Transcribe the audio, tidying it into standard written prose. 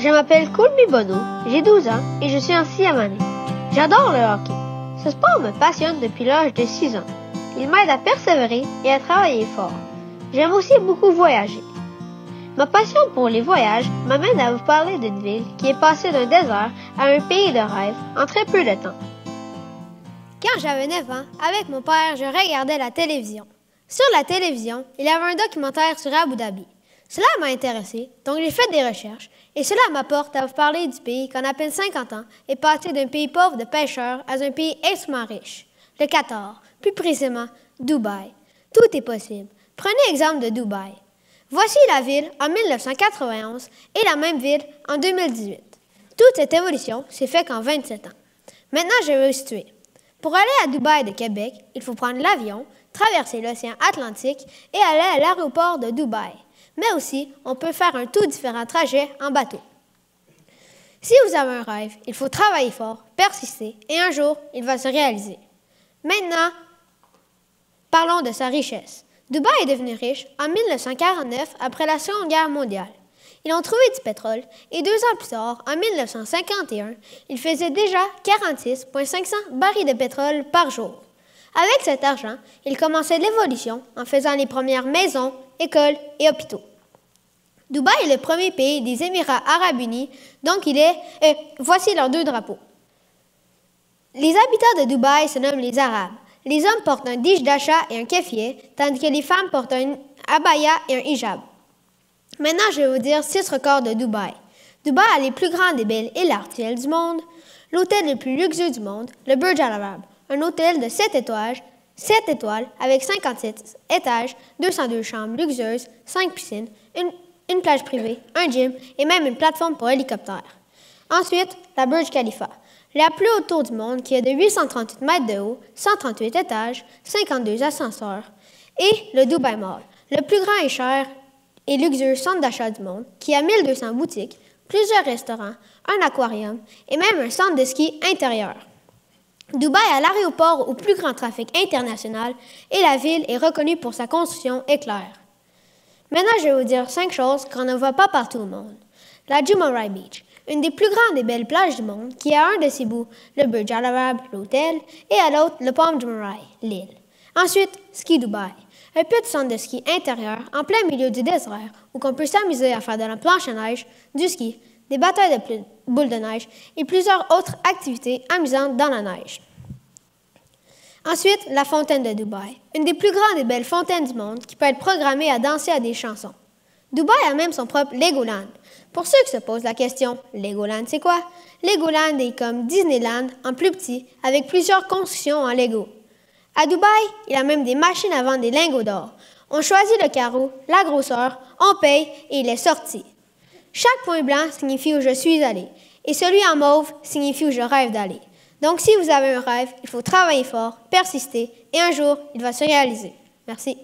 Je m'appelle Colby Bono, j'ai 12 ans et je suis en 6e année. J'adore le hockey. Ce sport me passionne depuis l'âge de 6 ans. Il m'aide à persévérer et à travailler fort. J'aime aussi beaucoup voyager. Ma passion pour les voyages m'amène à vous parler d'une ville qui est passée d'un désert à un pays de rêve en très peu de temps. Quand j'avais 9 ans, avec mon père, je regardais la télévision. Sur la télévision, il y avait un documentaire sur Abu Dhabi. Cela m'a intéressé, donc j'ai fait des recherches, et cela m'apporte à vous parler du pays qu'en à peine 50 ans est passé d'un pays pauvre de pêcheurs à un pays extrêmement riche, le Qatar, plus précisément Dubaï. Tout est possible. Prenez l'exemple de Dubaï. Voici la ville en 1991 et la même ville en 2018. Toute cette évolution s'est faite qu'en 27 ans. Maintenant, je vais vous situer. Pour aller à Dubaï de Québec, il faut prendre l'avion, traverser l'océan Atlantique et aller à l'aéroport de Dubaï. Mais aussi, on peut faire un tout différent trajet en bateau. Si vous avez un rêve, il faut travailler fort, persister, et un jour, il va se réaliser. Maintenant, parlons de sa richesse. Dubaï est devenu riche en 1949 après la Seconde Guerre mondiale. Ils ont trouvé du pétrole et 2 ans plus tard, en 1951, ils faisaient déjà 46,500 barils de pétrole par jour. Avec cet argent, ils commençaient l'évolution en faisant les premières maisons, écoles et hôpitaux. Dubaï est le premier pays des Émirats arabes unis, donc voici leurs 2 drapeaux. Les habitants de Dubaï se nomment les Arabes. Les hommes portent un dish d'acha et un kéfier, tandis que les femmes portent un abaya et un hijab. Maintenant, je vais vous dire 6 records de Dubaï. Dubaï a les plus grandes et belles îles artificielles du monde, l'hôtel le plus luxueux du monde, le Burj Al Arab, un hôtel de 7 étoiles avec 57 étages, 202 chambres luxueuses, 5 piscines, une plage privée, un gym et même une plateforme pour hélicoptère. Ensuite, la Burj Khalifa, la plus haute tour du monde qui est de 838 mètres de haut, 138 étages, 52 ascenseurs, et le Dubai Mall, le plus grand et cher et luxueux centre d'achat du monde qui a 1200 boutiques, plusieurs restaurants, un aquarium et même un centre de ski intérieur. Dubaï a l'aéroport au plus grand trafic international et la ville est reconnue pour sa construction éclair. Maintenant, je vais vous dire 5 choses qu'on ne voit pas partout au monde. La Jumeirah Beach, une des plus grandes et belles plages du monde, qui a à un de ses bouts le Burj Al Arab, l'hôtel, et à l'autre le Palm Jumeirah, l'île. Ensuite, Ski Dubaï, un petit centre de ski intérieur en plein milieu du désert où on peut s'amuser à faire de la planche à neige, du ski, des batailles de boules de neige et plusieurs autres activités amusantes dans la neige. Ensuite, la fontaine de Dubaï, une des plus grandes et belles fontaines du monde qui peut être programmée à danser à des chansons. Dubaï a même son propre Legoland. Pour ceux qui se posent la question, Legoland c'est quoi? Legoland est comme Disneyland en plus petit avec plusieurs constructions en Lego. À Dubaï, il y a même des machines à vendre des lingots d'or. On choisit le carreau, la grosseur, on paye et il est sorti. Chaque point blanc signifie où je suis allé et celui en mauve signifie où je rêve d'aller. Donc, si vous avez un rêve, il faut travailler fort, persister, et un jour, il va se réaliser. Merci.